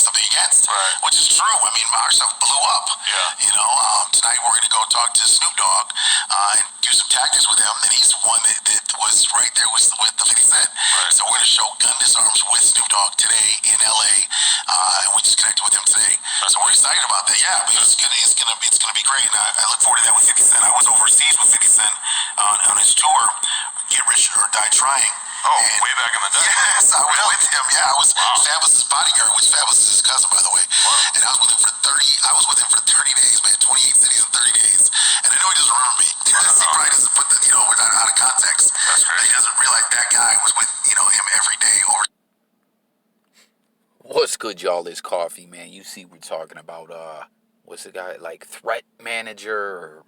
something against, Right. which is true. I mean, our stuff blew up. Yeah. You know, tonight we're going to go talk to Snoop Dogg and do some tactics with him. And he's the one that was right there with the 50 Cent. Right. So we're going to show gun disarms with Snoop Dogg today in LA, and we just connected with him today. So we're excited about that. Yeah, it's gonna be great. And I look forward to that with 50 Cent. I was overseas with 50 Cent on his tour, Get Rich or Die Trying. Oh, way back in the day. Yes, I was with him. Yeah, I was Wow. Fabous's bodyguard, which Fabulous is his cousin, by the way. Wow. And I was with him for 30 days, man. 28 cities in 30 days. And I know he doesn't remember me. He probably doesn't put the, we're not out of context. That's crazy. He doesn't realize that guy was with, him every day over. What's good, y'all? It's Coffee, man. You see we're talking about, what's the guy, like Threat Manager or...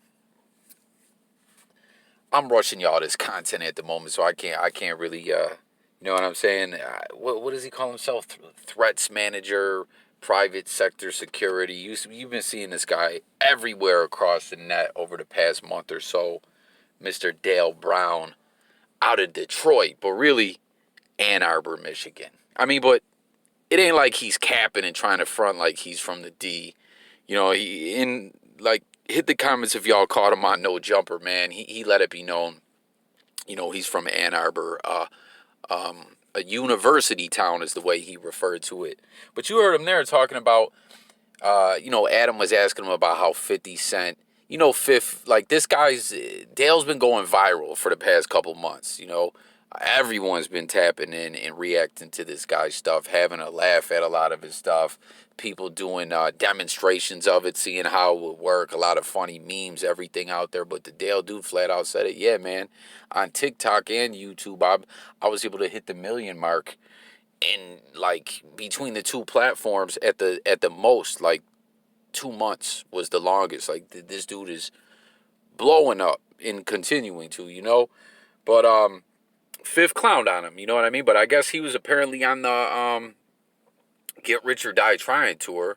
I'm rushing y'all this content at the moment, so I can't really, you know what I'm saying? What does he call himself? Threats Manager, Private Sector Security. You've been seeing this guy everywhere across the net over the past month or so. Mr. Dale Brown out of Detroit, but really Ann Arbor, Michigan. I mean, but it ain't like he's capping and trying to front like he's from the D. You know, hit the comments if y'all caught him on No Jumper, man. He let it be known, he's from Ann Arbor, a university town is the way he referred to it. But you heard him there talking about, Adam was asking him about how 50 Cent, Fifth, like Dale's been going viral for the past couple months, Everyone's been tapping in and reacting to this guy's stuff, having a laugh at a lot of his stuff. People doing demonstrations of it, seeing how it would work. A lot of funny memes, everything out there. But the Dale dude flat out said it. Yeah, man. On TikTok and YouTube, I was able to hit the 1 million mark in between the two platforms at the most. 2 months was the longest. This dude is blowing up and continuing to, But Fifth clowned on him, you know what I mean? But I guess he was apparently on the Get Rich or Die Trying tour.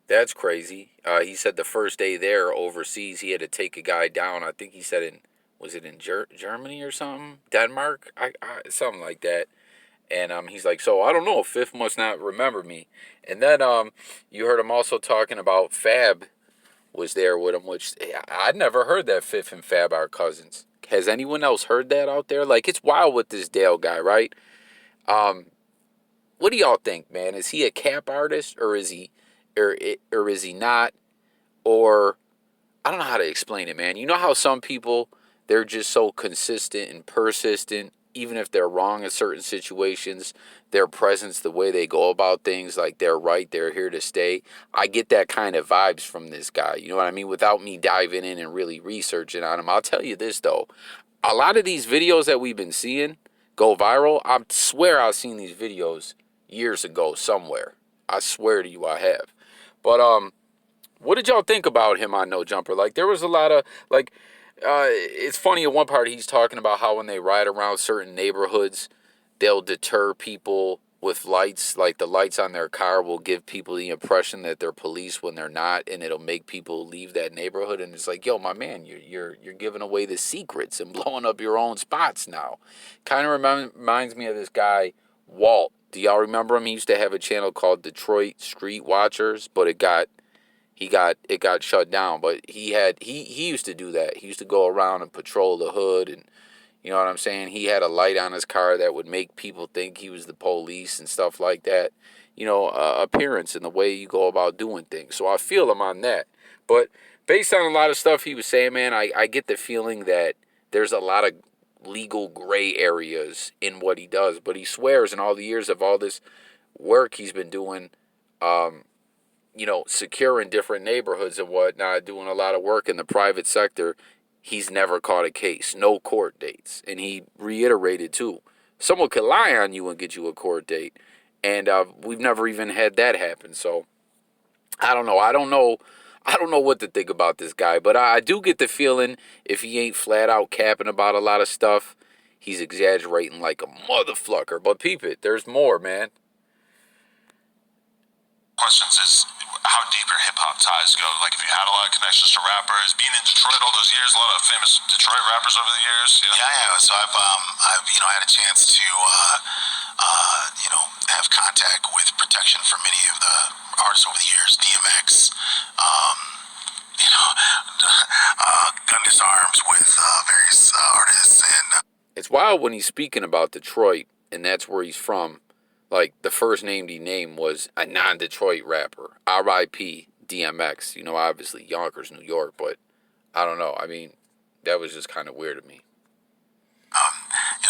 That's crazy. He said the first day there overseas, he had to take a guy down. I think he said was it in Germany or something? Denmark? Something like that. And he's like, so I don't know, Fifth must not remember me. And then you heard him also talking about Fab was there with him, which I'd never heard that Fifth and Fab are cousins. Has anyone else heard that out there? It's wild with this Dale guy, right? What do y'all think, man? Is he a cap artist, or is he not? Or I don't know how to explain it, man. You know how some people, they're just so consistent and persistent, even if they're wrong in certain situations, their presence, the way they go about things, they're right, they're here to stay. I get that kind of vibes from this guy, you know what I mean? Without me diving in and really researching on him. I'll tell you this, though. A lot of these videos that we've been seeing go viral, I swear I've seen these videos years ago somewhere. I swear to you I have. But what did y'all think about him on No Jumper? There was a lot of it's funny at one part he's talking about how when they ride around certain neighborhoods, they'll deter people with lights. The lights on their car will give people the impression that they're police when they're not, and it'll make people leave that neighborhood. And it's yo, my man, you're giving away the secrets and blowing up your own spots now. Kind of reminds me of this guy Walt. Do y'all remember him? He used to have a channel called Detroit Street Watchers, but it got shut down. But he used to do that. He used to go around and patrol the hood, and you know what I'm saying? He had a light on his car that would make people think he was the police and stuff like that. Appearance and the way you go about doing things. So I feel him on that. But based on a lot of stuff he was saying, man, I get the feeling that there's a lot of legal gray areas in what he does. But he swears in all the years of all this work he's been doing, securing different neighborhoods and whatnot, doing a lot of work in the private sector, he's never caught a case, no court dates. And he reiterated, too, someone could lie on you and get you a court date. And we've never even had that happen. So I don't know. I don't know what to think about this guy. But I do get the feeling if he ain't flat out capping about a lot of stuff, he's exaggerating like a motherfucker. But peep it. There's more, man. Questions is how deep your hip-hop ties go. If you had a lot of connections to rappers, being in Detroit all those years, a lot of famous Detroit rappers over the years. Yeah. So I've had a chance to have contact with protection for many of the artists over the years. DMX, Gun Disarms with various artists, and It's wild when he's speaking about Detroit, and that's where he's from. Like, the first name he named was a non-Detroit rapper. R.I.P. DMX. You know, obviously Yonkers, New York, but I don't know. I mean, that was just kind of weird to me.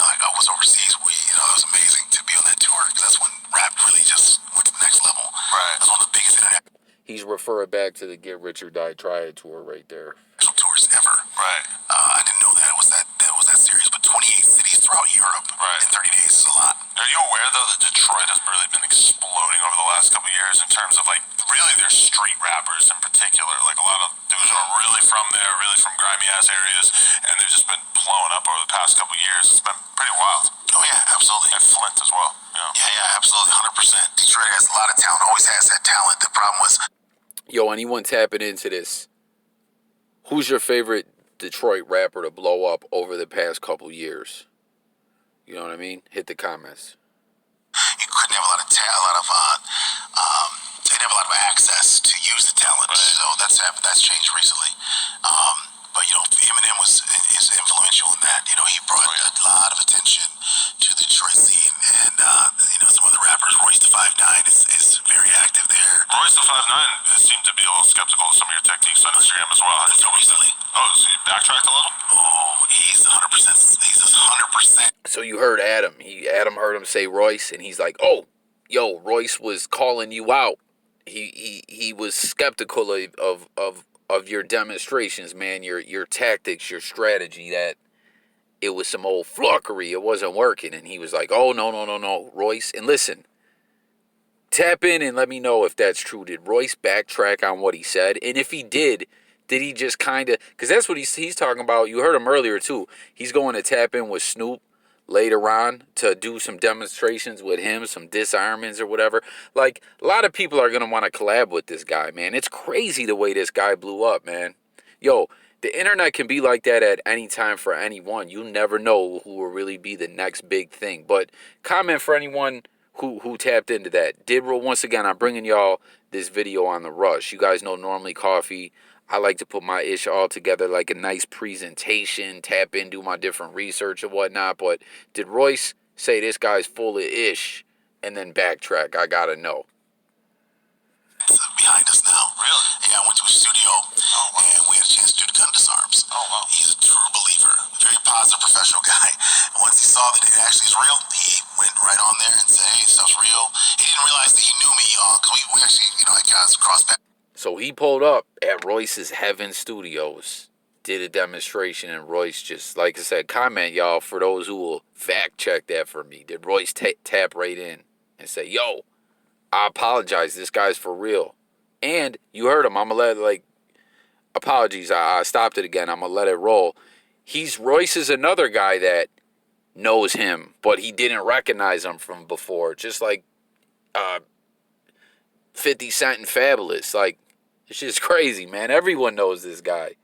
like I was overseas. It was amazing to be on that tour because that's when rap really just went to the next level. Right. That's one of the biggest international He's referring back to the Get Rich or Die Trying tour right there. tours ever. Right. I didn't know that was that series, but 28 cities throughout Europe in 30 days is a lot. Are you aware, though, that Detroit has really been exploding over the last couple of years in terms of, like, really their street rappers in particular? Like, a lot of dudes are really from there, really from grimy-ass areas, and they've just been blowing up over the past couple of years. It's been pretty wild. Oh, yeah, absolutely. And Flint as well. Yeah, absolutely, 100%. Detroit has a lot of talent, always has that talent. The problem was... Yo, anyone tapping into this, who's your favorite Detroit rapper to blow up over the past couple years? You know what I mean? Hit the comments. You couldn't have they didn't have a lot of access to use the talent, so that's changed recently. But Eminem is influential in that. He brought a lot of attention to the Detroit scene, and some other rappers. Royce the 5'9" is very active there. Royce the 5'9" seemed to be a little skeptical of some of your techniques on Instagram as well. Recently. Oh, so you backtracked a little? Oh, he's 100%. He's 100%. So you heard Adam. Adam heard him say Royce, and he's like, "Oh, yo, Royce was calling you out. He was skeptical of your demonstrations, man. Your tactics, your strategy. That it was some old flunkery. It wasn't working." And he was like, "Oh, no, Royce." And listen, tap in and let me know if that's true. Did Royce backtrack on what he said? And if he did he just kind of... Because that's what he's talking about. You heard him earlier, too. He's going to tap in with Snoop later on to do some demonstrations with him, some disarmings or whatever. Like, a lot of people are going to want to collab with this guy, man. It's crazy the way this guy blew up, man. Yo, the internet can be like that at any time for anyone. You never know who will really be the next big thing. But comment for anyone who tapped into that. Once again, I'm bringing y'all this video on the rush. You guys know normally coffee, I like to put my ish all together like a nice presentation, tap in, do my different research and whatnot. But did Royce say this guy's full of ish and then backtrack? I gotta know. It's behind us now. Really? Yeah, I went to a studio and we had a chance to do the Gun Disarms. Oh, wow. He's a true believer, very positive professional guy. And once he saw that it actually is real, he went right on there and said, "Hey, stuff's real." He didn't realize that he knew me, because we actually, I guys crossed back. So he pulled up at Royce's Heaven Studios, did a demonstration, and Royce just, like I said, comment, y'all, for those who will fact check that for me. Did Royce tap right in and say, "Yo, I apologize, this guy's for real"? And you heard him. I'm going to let, apologies, I stopped it again. I'm going to let it roll. Royce is another guy that knows him, but he didn't recognize him from before. Just like 50 Cent and Fabulous. Like, it's just crazy, man. Everyone knows this guy.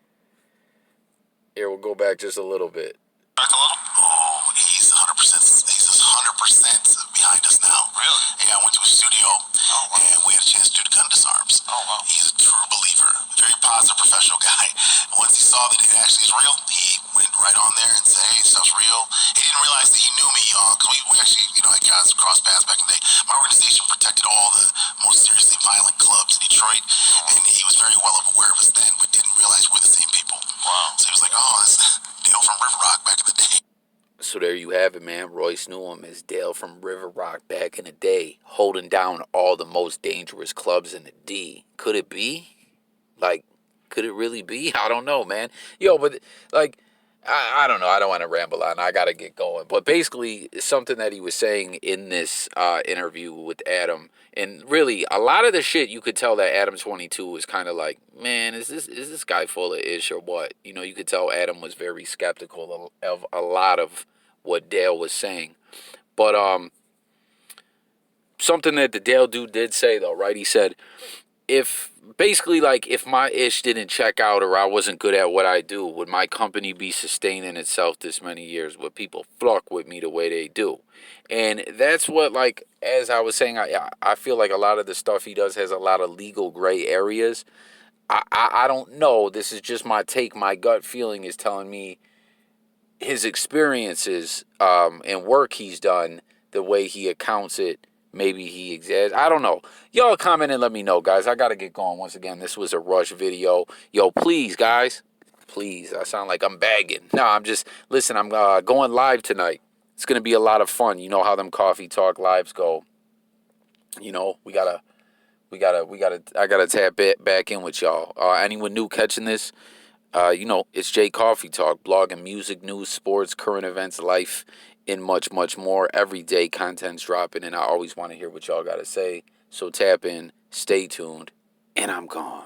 Here, we'll go back just a little bit. Back a little? Oh, he's 100%. He's 100% behind us now. Really? Yeah, I went to a studio and we had a chance to do the Gun Disarms. Oh, wow. He's a true believer, very positive professional guy. And once he saw that it actually is real, he went right on there and said, "Hey, stuff's real." He didn't realize that he knew me, because we actually, I guys crossed paths back in the day. My organization protected all the most seriously violent clubs in Detroit, and he was very well aware of us then, but didn't realize we're the same people. Wow. So he was like, "Oh, this is Dale from River Rock back in the day." So there you have it, man. Royce knew him as Dale from River Rock back in the day, holding down all the most dangerous clubs in the D. Could it be? Could it really be? I don't know, man. Yo, but, I don't know. I don't want to ramble on. I got to get going. But basically, something that he was saying in this interview with Adam, and really, a lot of the shit, you could tell that Adam 22 was kind of like, man, is this guy full of ish or what? You could tell Adam was very skeptical of a lot of what Dale was saying. But something that the Dale dude did say, though, right? He said, if basically like if my ish didn't check out or I wasn't good at what I do, would my company be sustaining itself this many years? Would people flock with me the way they do? And that's what, like, as I was saying, I feel like a lot of the stuff he does has a lot of legal gray areas. I don't know. This is just my take. My gut feeling is telling me his experiences and work he's done, the way he accounts it, maybe he exists. I don't know. Y'all comment and let me know, guys. I got to get going. Once again, this was a rush video. Yo, please, guys. Please. I sound like I'm begging. No, I'm just, listen, I'm going live tonight. It's going to be a lot of fun. You know how them coffee talk lives go. You know, I gotta tap it back in with y'all. Anyone new catching this? You know, it's Jay Coffee Talk, blogging music, news, sports, current events, life, and much, much more. Every day content's dropping, and I always want to hear what y'all got to say. So tap in, stay tuned, and I'm gone.